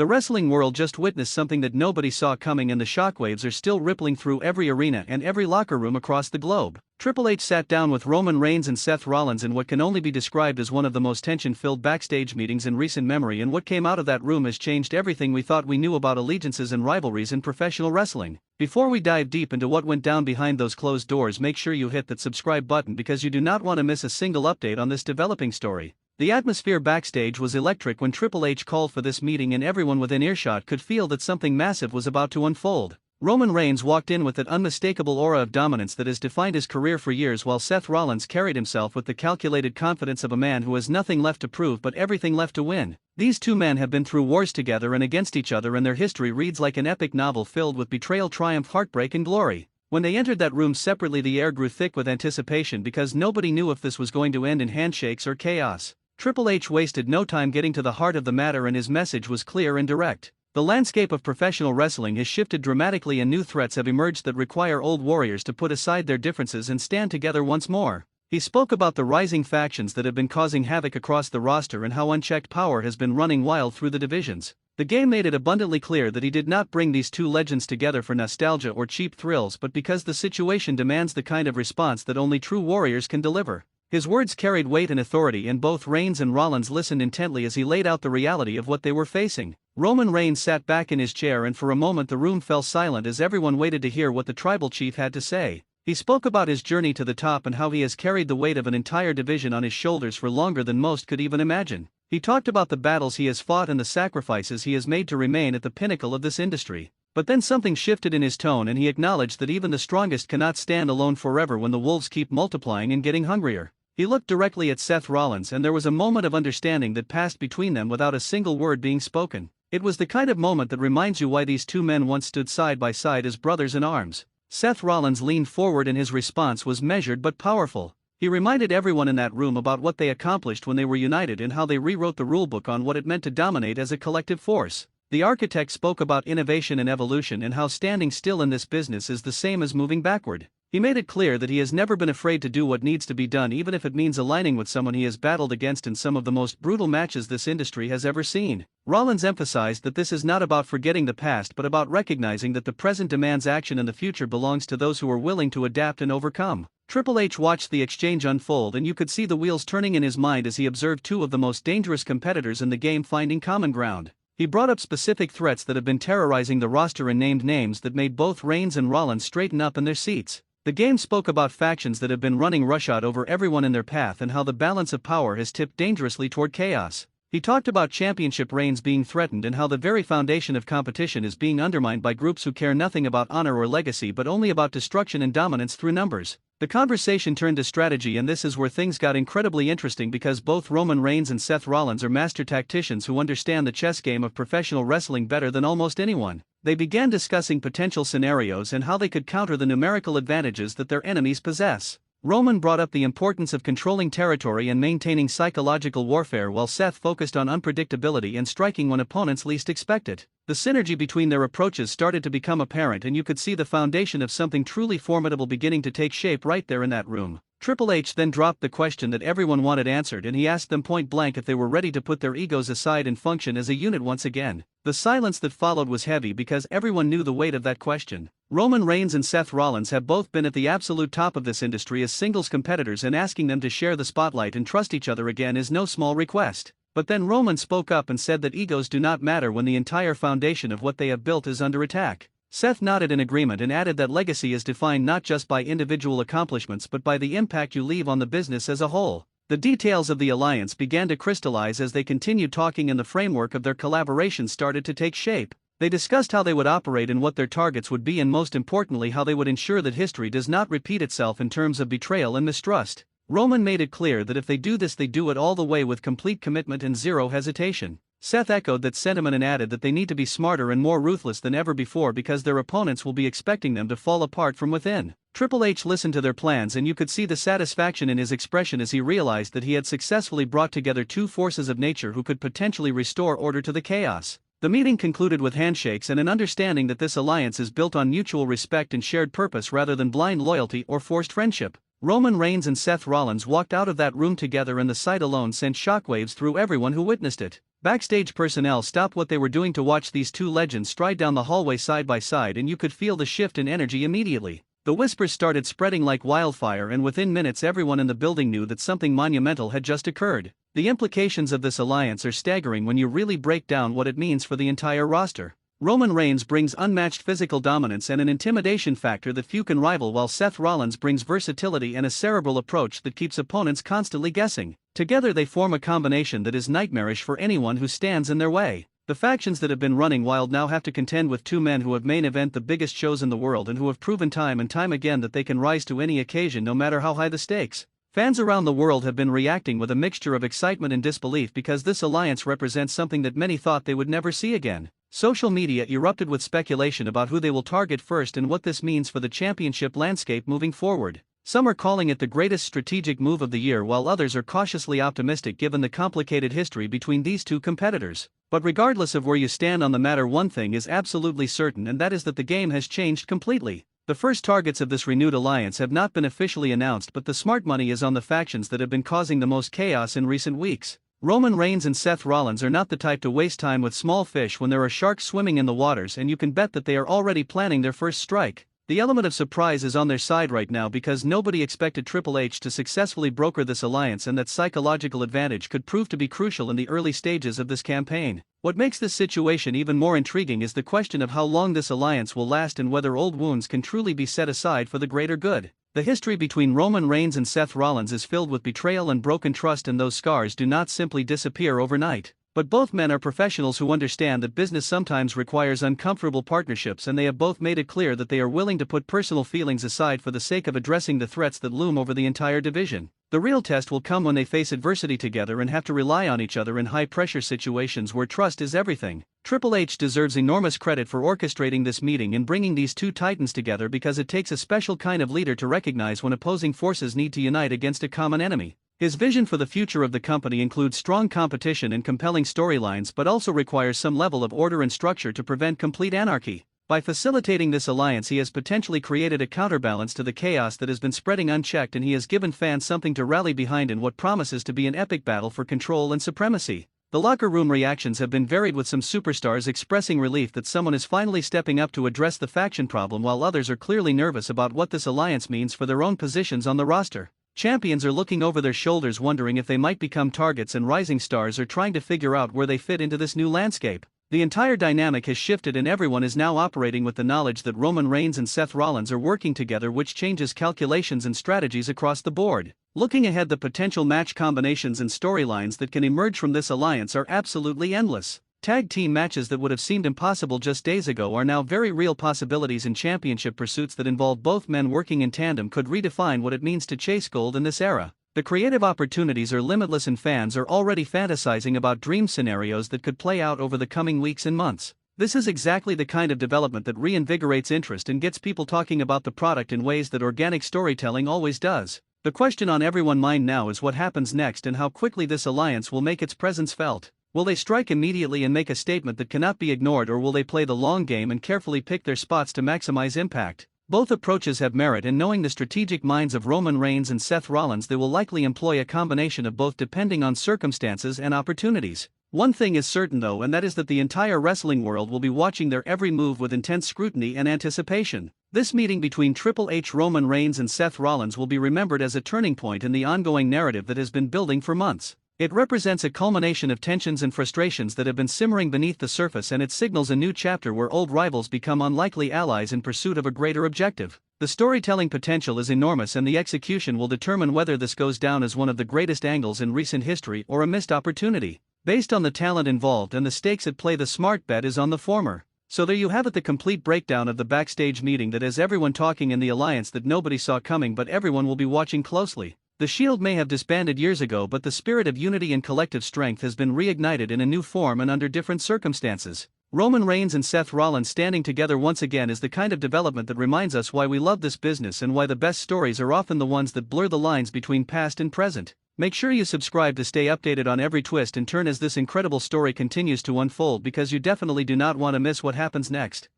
The wrestling world just witnessed something that nobody saw coming, and the shockwaves are still rippling through every arena and every locker room across the globe. Triple H sat down with Roman Reigns and Seth Rollins in what can only be described as one of the most tension-filled backstage meetings in recent memory, and what came out of that room has changed everything we thought we knew about allegiances and rivalries in professional wrestling. Before we dive deep into what went down behind those closed doors, make sure you hit that subscribe button because you do not want to miss a single update on this developing story. The atmosphere backstage was electric when Triple H called for this meeting, and everyone within earshot could feel that something massive was about to unfold. Roman Reigns walked in with that unmistakable aura of dominance that has defined his career for years, while Seth Rollins carried himself with the calculated confidence of a man who has nothing left to prove but everything left to win. These two men have been through wars together and against each other, and their history reads like an epic novel filled with betrayal, triumph, heartbreak, and glory. When they entered that room separately, the air grew thick with anticipation because nobody knew if this was going to end in handshakes or chaos. Triple H wasted no time getting to the heart of the matter, and his message was clear and direct. The landscape of professional wrestling has shifted dramatically, and new threats have emerged that require old warriors to put aside their differences and stand together once more. He spoke about the rising factions that have been causing havoc across the roster and how unchecked power has been running wild through the divisions. The game made it abundantly clear that he did not bring these two legends together for nostalgia or cheap thrills, but because the situation demands the kind of response that only true warriors can deliver. His words carried weight and authority, and both Reigns and Rollins listened intently as he laid out the reality of what they were facing. Roman Reigns sat back in his chair, and for a moment the room fell silent as everyone waited to hear what the tribal chief had to say. He spoke about his journey to the top and how he has carried the weight of an entire division on his shoulders for longer than most could even imagine. He talked about the battles he has fought and the sacrifices he has made to remain at the pinnacle of this industry. But then something shifted in his tone, and he acknowledged that even the strongest cannot stand alone forever when the wolves keep multiplying and getting hungrier. He looked directly at Seth Rollins, and there was a moment of understanding that passed between them without a single word being spoken. It was the kind of moment that reminds you why these two men once stood side by side as brothers in arms. Seth Rollins leaned forward, and his response was measured but powerful. He reminded everyone in that room about what they accomplished when they were united and how they rewrote the rulebook on what it meant to dominate as a collective force. The architect spoke about innovation and evolution and how standing still in this business is the same as moving backward. He made it clear that he has never been afraid to do what needs to be done, even if it means aligning with someone he has battled against in some of the most brutal matches this industry has ever seen. Rollins emphasized that this is not about forgetting the past but about recognizing that the present demands action and the future belongs to those who are willing to adapt and overcome. Triple H watched the exchange unfold, and you could see the wheels turning in his mind as he observed two of the most dangerous competitors in the game finding common ground. He brought up specific threats that have been terrorizing the roster and named names that made both Reigns and Rollins straighten up in their seats. The game spoke about factions that have been running roughshod over everyone in their path and how the balance of power has tipped dangerously toward chaos. He talked about championship reigns being threatened and how the very foundation of competition is being undermined by groups who care nothing about honor or legacy but only about destruction and dominance through numbers. The conversation turned to strategy, and this is where things got incredibly interesting because both Roman Reigns and Seth Rollins are master tacticians who understand the chess game of professional wrestling better than almost anyone. They began discussing potential scenarios and how they could counter the numerical advantages that their enemies possess. Roman brought up the importance of controlling territory and maintaining psychological warfare, while Seth focused on unpredictability and striking when opponents least expect it. The synergy between their approaches started to become apparent, and you could see the foundation of something truly formidable beginning to take shape right there in that room. Triple H then dropped the question that everyone wanted answered, and he asked them point blank if they were ready to put their egos aside and function as a unit once again. The silence that followed was heavy because everyone knew the weight of that question. Roman Reigns and Seth Rollins have both been at the absolute top of this industry as singles competitors, and asking them to share the spotlight and trust each other again is no small request. But then Roman spoke up and said that egos do not matter when the entire foundation of what they have built is under attack. Seth nodded in agreement and added that legacy is defined not just by individual accomplishments but by the impact you leave on the business as a whole. The details of the alliance began to crystallize as they continued talking, and the framework of their collaboration started to take shape. They discussed how they would operate and what their targets would be, and most importantly how they would ensure that history does not repeat itself in terms of betrayal and mistrust. Roman made it clear that if they do this, they do it all the way with complete commitment and zero hesitation. Seth echoed that sentiment and added that they need to be smarter and more ruthless than ever before because their opponents will be expecting them to fall apart from within. Triple H listened to their plans, and you could see the satisfaction in his expression as he realized that he had successfully brought together two forces of nature who could potentially restore order to the chaos. The meeting concluded with handshakes and an understanding that this alliance is built on mutual respect and shared purpose rather than blind loyalty or forced friendship. Roman Reigns and Seth Rollins walked out of that room together, and the sight alone sent shockwaves through everyone who witnessed it. Backstage personnel stopped what they were doing to watch these two legends stride down the hallway side by side, and you could feel the shift in energy immediately. The whispers started spreading like wildfire, and within minutes everyone in the building knew that something monumental had just occurred. The implications of this alliance are staggering when you really break down what it means for the entire roster. Roman Reigns brings unmatched physical dominance and an intimidation factor that few can rival, while Seth Rollins brings versatility and a cerebral approach that keeps opponents constantly guessing. Together they form a combination that is nightmarish for anyone who stands in their way. The factions that have been running wild now have to contend with two men who have main event the biggest shows in the world and who have proven time and time again that they can rise to any occasion no matter how high the stakes. Fans around the world have been reacting with a mixture of excitement and disbelief because this alliance represents something that many thought they would never see again. Social media erupted with speculation about who they will target first and what this means for the championship landscape moving forward. Some are calling it the greatest strategic move of the year, while others are cautiously optimistic given the complicated history between these two competitors. But regardless of where you stand on the matter, one thing is absolutely certain, and that is that the game has changed completely. The first targets of this renewed alliance have not been officially announced, but the smart money is on the factions that have been causing the most chaos in recent weeks. Roman Reigns and Seth Rollins are not the type to waste time with small fish when there are sharks swimming in the waters, and you can bet that they are already planning their first strike. The element of surprise is on their side right now because nobody expected Triple H to successfully broker this alliance, and that psychological advantage could prove to be crucial in the early stages of this campaign. What makes this situation even more intriguing is the question of how long this alliance will last and whether old wounds can truly be set aside for the greater good. The history between Roman Reigns and Seth Rollins is filled with betrayal and broken trust, and those scars do not simply disappear overnight. But both men are professionals who understand that business sometimes requires uncomfortable partnerships, and they have both made it clear that they are willing to put personal feelings aside for the sake of addressing the threats that loom over the entire division. The real test will come when they face adversity together and have to rely on each other in high-pressure situations where trust is everything. Triple H deserves enormous credit for orchestrating this meeting and bringing these two titans together, because it takes a special kind of leader to recognize when opposing forces need to unite against a common enemy. His vision for the future of the company includes strong competition and compelling storylines, but also requires some level of order and structure to prevent complete anarchy. By facilitating this alliance, he has potentially created a counterbalance to the chaos that has been spreading unchecked, and he has given fans something to rally behind in what promises to be an epic battle for control and supremacy. The locker room reactions have been varied, with some superstars expressing relief that someone is finally stepping up to address the faction problem, while others are clearly nervous about what this alliance means for their own positions on the roster. Champions are looking over their shoulders, wondering if they might become targets, and rising stars are trying to figure out where they fit into this new landscape. The entire dynamic has shifted, and everyone is now operating with the knowledge that Roman Reigns and Seth Rollins are working together, which changes calculations and strategies across the board. Looking ahead, the potential match combinations and storylines that can emerge from this alliance are absolutely endless. Tag team matches that would have seemed impossible just days ago are now very real possibilities, and championship pursuits that involve both men working in tandem could redefine what it means to chase gold in this era. The creative opportunities are limitless, and fans are already fantasizing about dream scenarios that could play out over the coming weeks and months. This is exactly the kind of development that reinvigorates interest and gets people talking about the product in ways that organic storytelling always does. The question on everyone's mind now is what happens next and how quickly this alliance will make its presence felt. Will they strike immediately and make a statement that cannot be ignored, or will they play the long game and carefully pick their spots to maximize impact? Both approaches have merit, and knowing the strategic minds of Roman Reigns and Seth Rollins, they will likely employ a combination of both depending on circumstances and opportunities. One thing is certain though, and that is that the entire wrestling world will be watching their every move with intense scrutiny and anticipation. This meeting between Triple H, Roman Reigns and Seth Rollins will be remembered as a turning point in the ongoing narrative that has been building for months. It represents a culmination of tensions and frustrations that have been simmering beneath the surface, and it signals a new chapter where old rivals become unlikely allies in pursuit of a greater objective. The storytelling potential is enormous, and the execution will determine whether this goes down as one of the greatest angles in recent history or a missed opportunity. Based on the talent involved and the stakes at play, the smart bet is on the former. So there you have it, the complete breakdown of the backstage meeting that has everyone talking in the alliance that nobody saw coming, but everyone will be watching closely. The Shield may have disbanded years ago, but the spirit of unity and collective strength has been reignited in a new form and under different circumstances. Roman Reigns and Seth Rollins standing together once again is the kind of development that reminds us why we love this business and why the best stories are often the ones that blur the lines between past and present. Make sure you subscribe to stay updated on every twist and turn as this incredible story continues to unfold, because you definitely do not want to miss what happens next.